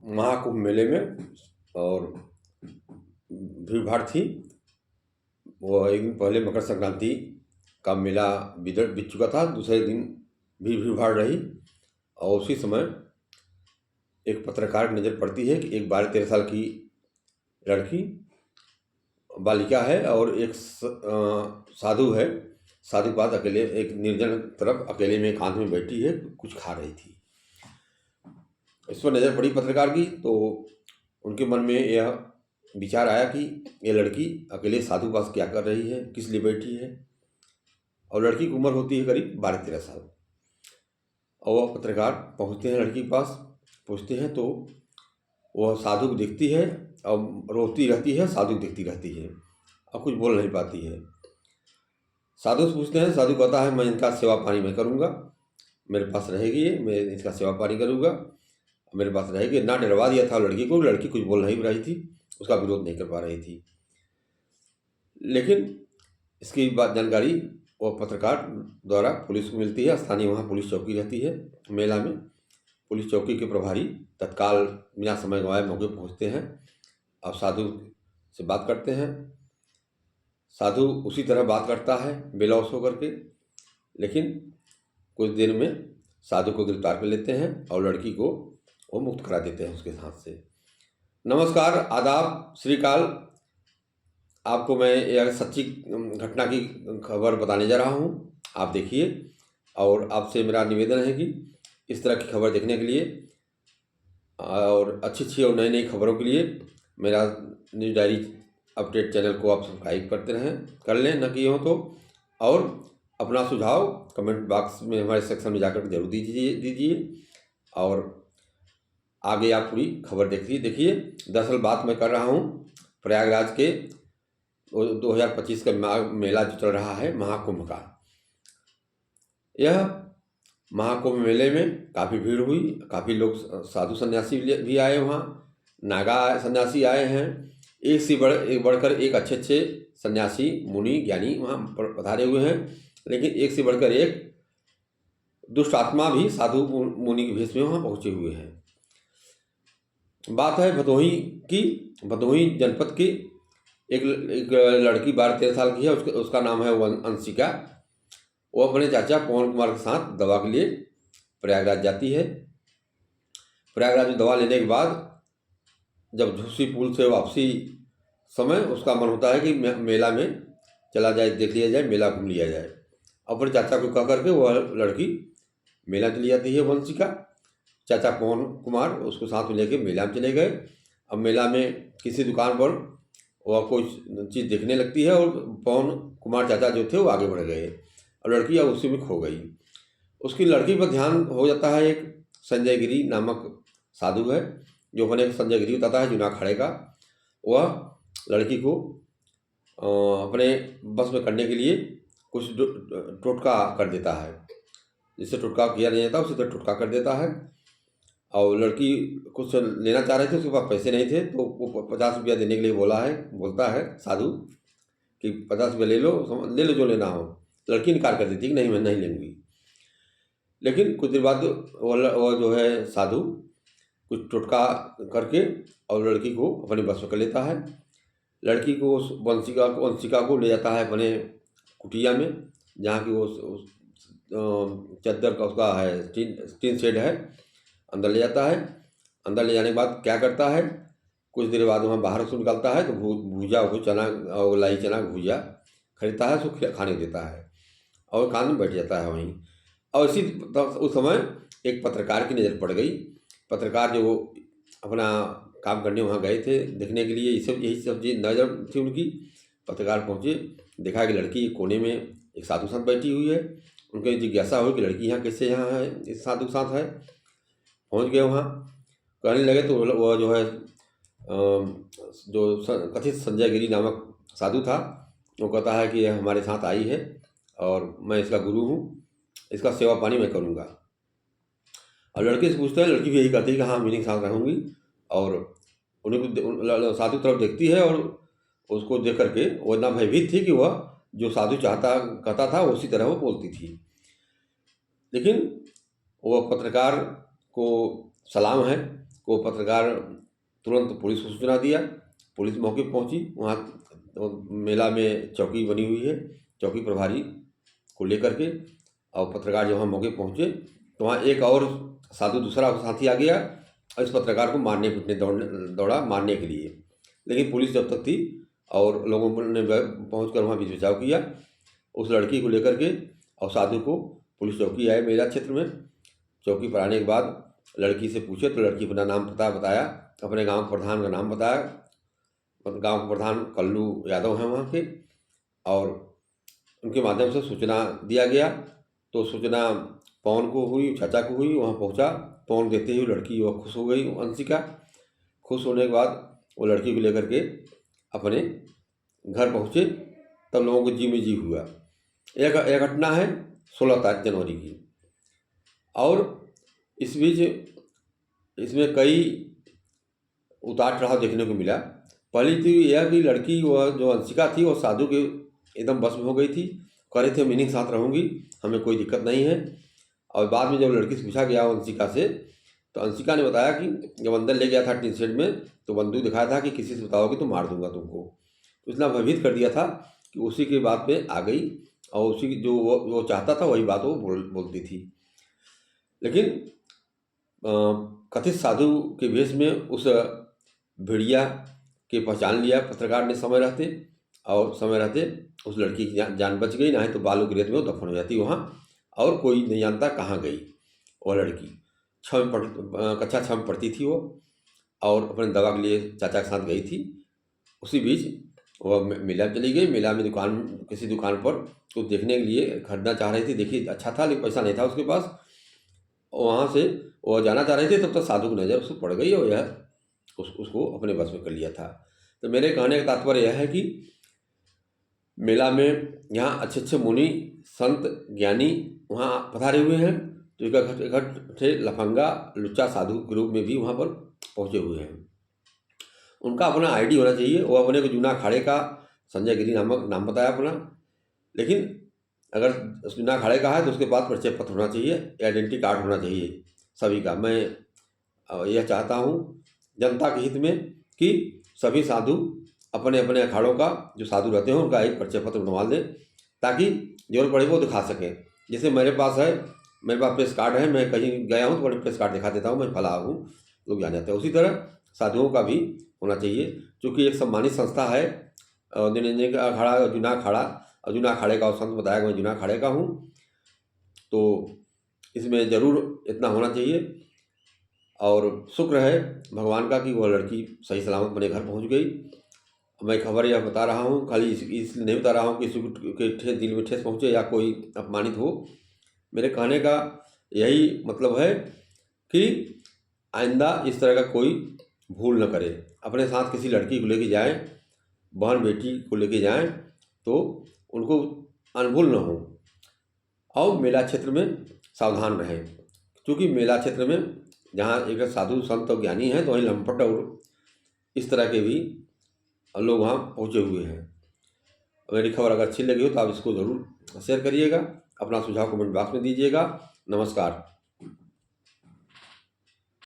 महाकुंभ मेले में और भीड़ भाड़ थी। वो एक दिन पहले मकर संक्रांति का मेला बीत चुका था, दूसरे दिन भी भीड़ भाड़ रही। और उसी समय एक पत्रकार की नज़र पड़ती है कि एक 12-13 साल की लड़की बालिका है और एक साधु है। साधु के पास अकेले एक निर्जन तरफ अकेले में एकांत में बैठी है, कुछ खा रही थी। इस पर नज़र पड़ी पत्रकार की, तो उनके मन में यह विचार आया कि ये लड़की अकेले साधु के पास क्या कर रही है, किस लिए बैठी है। और लड़की की उम्र होती है करीब 12-13 साल। और वह पत्रकार पहुंचते हैं लड़की के पास, पूछते हैं तो वह साधु को देखती है और रोती रहती है, साधु को देखती रहती है और कुछ बोल नहीं पाती है। साधु से पूछते हैं, साधु कहता है मैं इनका सेवा पानी मैं करूँगा, मेरे पास रहेगी, मैं इसका सेवा पानी करूँगा, मेरे पास रहेगी। ना डरवा दिया था लड़की को, लड़की कुछ बोल नहीं रही थी, उसका विरोध नहीं कर पा रही थी। लेकिन इसकी बात जानकारी वो पत्रकार द्वारा पुलिस को मिलती है। स्थानीय वहाँ पुलिस चौकी रहती है मेला में। पुलिस चौकी के प्रभारी तत्काल बिना समय गंवाए मौके पर पहुँचते हैं और साधु से बात करते हैं। साधु उसी तरह बात करता है बेलौस होकर के, लेकिन कुछ देर में साधु को गिरफ्तार कर लेते हैं और लड़की को वो मुक्त करा देते हैं उसके हाथ से। नमस्कार, आदाब, श्रीकाल। आपको मैं यह सच्ची घटना की खबर बताने जा रहा हूँ, आप देखिए। और आपसे मेरा निवेदन है कि इस तरह की खबर देखने के लिए और अच्छी और नई नई खबरों के लिए मेरा न्यूज़ डायरी अपडेट चैनल को आप सब्सक्राइब करते रहें, कर लें न किए हो तो। और अपना सुझाव कमेंट बॉक्स में हमारे सेक्शन में जाकर जरूर दीजिए। और आगे आप पूरी खबर देखिए। दरअसल बात मैं कर रहा हूँ प्रयागराज के 2025 का मेला जो चल रहा है महाकुंभ का। यह महाकुंभ मेले में काफ़ी भीड़ हुई, काफ़ी लोग साधु सन्यासी भी आए, वहाँ नागा सन्यासी आए हैं। एक बढ़कर एक अच्छे सन्यासी मुनि ज्ञानी वहाँ पधारे हुए हैं। लेकिन एक से बढ़कर एक दुष्ट आत्मा भी साधु मुनि के भेष में वहाँ पहुँचे हुए हैं। बात है भदोही जनपद की एक लड़की 12-13 साल की है, उसका नाम है अंशिका। वो अपने चाचा पवन कुमार के साथ दवा के लिए प्रयागराज जाती है। प्रयागराज में दवा लेने के बाद जब झूसी पुल से वापसी समय उसका मन होता है कि मेला में चला जाए, देख लिया जाए, मेला घूम लिया जाए। अपने चाचा को कह करके वह लड़की मेला चली जाती है वंशिका। चाचा पवन कुमार उसको साथ में लेके मेला में चले गए। अब मेला में किसी दुकान पर वह कोई चीज़ देखने लगती है और पवन कुमार चाचा जो थे वो आगे बढ़ गए और लड़की अब उसी में खो गई। उसकी लड़की पर ध्यान हो जाता है। एक संजय गिरी नामक साधु है जो अपने संजय गिरी बताता है जूना अखाड़े का। वह लड़की को अपने बस में करने के लिए कुछ टोटका कर देता है। जिससे टोटका किया नहीं जाता उसी तरह टोटका कर देता है। और लड़की कुछ लेना चाह रहे थे, उसके पास पैसे नहीं थे, तो वो 50 रुपया देने के लिए बोलता है साधु कि 50 रुपया ले लो जो लेना हो। लड़की इनकार कर देती कि नहीं, मैं नहीं लूँगी। लेकिन कुछ देर बाद वो जो है साधु कुछ टोटका करके और लड़की को अपनी बस में कर लेता है। लड़की को वंशिका को ले जाता है अपने कुटिया में, जहाँ की वो चद्दर का उसका है टीन शेड है। अंदर ले जाता है। अंदर ले जाने के बाद क्या करता है, कुछ देर बाद वहाँ बाहर उसको निकालता है तो भूजा हो चना और लाई चना भूजा खरीदता है, उसको खाने देता है और कान में बैठ जाता है वहीं। और उस समय एक पत्रकार की नज़र पड़ गई। पत्रकार जो अपना काम करने वहाँ गए थे देखने के लिए, यही सब चीज़ नज़र थी उनकी। पत्रकार पहुँचे, देखा कि लड़की कोने में एक साधु साथ बैठी हुई है। उनकी जिज्ञासा हुई कि लड़की यहाँ कैसे यहाँ है, इस साधु के साथ है। पहुँच गए वहाँ, कहने लगे तो वह जो है जो कथित संजय गिरी नामक साधु था वो कहता है कि यह हमारे साथ आई है और मैं इसका गुरु हूँ, इसका सेवा पानी मैं करूँगा। और लड़के से पूछते हैं, लड़की भी यही कहती है कि हाँ मैं इनके साथ रहूँगी। और उन्हीं को साधु तरफ देखती है और उसको देख करके वो इतना भयभीत थी कि वह जो साधु कहता था उसी तरह वो बोलती थी। लेकिन वह पत्रकार को सलाम है को पत्रकार तुरंत पुलिस को सूचना दिया। पुलिस मौके पर पहुंची। वहाँ मेला में चौकी बनी हुई है, चौकी प्रभारी को लेकर के, और पत्रकार जब वहाँ मौके पर पहुँचे तो वहाँ एक और साधु दूसरा साथी आ गया और इस पत्रकार को मारने पीटने दौड़ा मारने के लिए। लेकिन पुलिस जब तक थी और लोगों ने पहुँच कर वहाँ बीच बचाव किया उस लड़की को लेकर के, और साधु को पुलिस चौकी आए मेला क्षेत्र में। चौकी पर आने के बाद लड़की से पूछे तो लड़की अपना नाम पता बताया, अपने गांव प्रधान का नाम बताया। गांव के प्रधान कल्लू यादव हैं वहाँ के, और उनके माध्यम से सूचना दिया गया। तो सूचना पवन को हुई, चाचा को हुई, वहाँ पहुँचा। पवन देते ही लड़की वह खुश हो गई, अंशिका। खुश होने के बाद वो लड़की को लेकर के अपने घर पहुँचे। तब लोगों को जी में जी हुआ। यह घटना है 16 जनवरी की। और इस बीच इसमें कई उतार चढ़ाव देखने को मिला। पहली तो यह कि लड़की वह जो अंशिका थी वो साधु के एकदम बस में हो गई थी। कह रहे थे मीनिंग साथ रहूँगी, हमें कोई दिक्कत नहीं है। और बाद में जब लड़की से पूछा गया अंशिका से, तो अंशिका ने बताया कि जब अंदर ले गया था टीन शेड में तो बंदूक दिखाया था कि किसी से बताओगे तो मार दूंगा तुमको। तो इतना भयभीत कर दिया था कि उसी की बात पे आ गई, और उसी की जो वो चाहता था वही बात वो बोलती थी। लेकिन कथित साधु के भेष में उस भेड़िया के पहचान लिया पत्रकार ने समय रहते, और समय रहते उस लड़की की जान बच गई। नहीं तो बालू की रेत में वो दफन हो जाती वहाँ, और कोई नहीं जानता कहाँ गई वो लड़की। कक्षा 6 में पढ़ती थी वो, और अपने दवा के लिए चाचा के साथ गई थी। उसी बीच वह मेला चली गई। मेला में किसी दुकान पर कुछ देखने के लिए खरीदना चाह रही थी। देखिए अच्छा था लेकिन पैसा नहीं था उसके पास। वहाँ से वो जाना चाह रहे थे, तब तक साधु की नज़र उसको पड़ गई और यह उसको अपने बस में कर लिया था। तो मेरे कहने का तात्पर्य यह है कि मेला में यहाँ अच्छे अच्छे मुनि संत ज्ञानी वहाँ पधारे हुए हैं। तो इकट्ठे थे लफंगा लुच्चा साधु के रूप में भी वहाँ पर पहुँचे हुए हैं। उनका अपना आईडी होना चाहिए। वो अपने को जूना अखाड़े का संजय गिरी नामक नाम बताया अपना। लेकिन अगर जूना अखाड़े का है तो उसके पास परिचय पत्र होना चाहिए, आइडेंटिटी कार्ड होना चाहिए सभी का। मैं यह चाहता हूँ जनता के हित में कि सभी साधु अपने अपने अखाड़ों का जो साधु रहते हैं उनका एक परिचय पत्र बनवा दें, ताकि जरूरत पड़े वो दिखा सकें। जैसे मेरे पास है, मेरे पास प्रेस कार्ड है, मैं कहीं गया हूँ तो बड़े प्रेस कार्ड दिखा देता हूँ, मैं फला हूँ, लोग जान जाते हैं। उसी तरह साधुओं का भी होना चाहिए, क्योंकि एक सम्मानित संस्था है निरंजन का अखाड़ा, जूना अखाड़ा। और जूना अखाड़े का संत बताया कि मैं जूना अखाड़े का हूँ, तो इसमें ज़रूर इतना होना चाहिए। और शुक्र है भगवान का कि वह लड़की सही सलामत अपने घर पहुँच गई। मैं खबर यह बता रहा हूँ, खाली इसलिए नहीं बता रहा हूँ कि किसी के दिल में ठेस पहुँचे या कोई अपमानित हो। मेरे कहने का यही मतलब है कि आइंदा इस तरह का कोई भूल न करे। अपने साथ किसी लड़की को लेके जाएं, बहन बेटी को लेके जाएं तो उनको अनभूल न हो। और मेला क्षेत्र में सावधान रहें, क्योंकि मेला क्षेत्र में जहाँ एक साधु संत और ज्ञानी हैं तो वहीं लंपट और इस तरह के भी लोग वहाँ पहुँचे हुए हैं। मेरी खबर अगर अच्छी लगी हो तो आप इसको ज़रूर शेयर करिएगा, अपना सुझाव कमेंट बॉक्स में दीजिएगा। नमस्कार।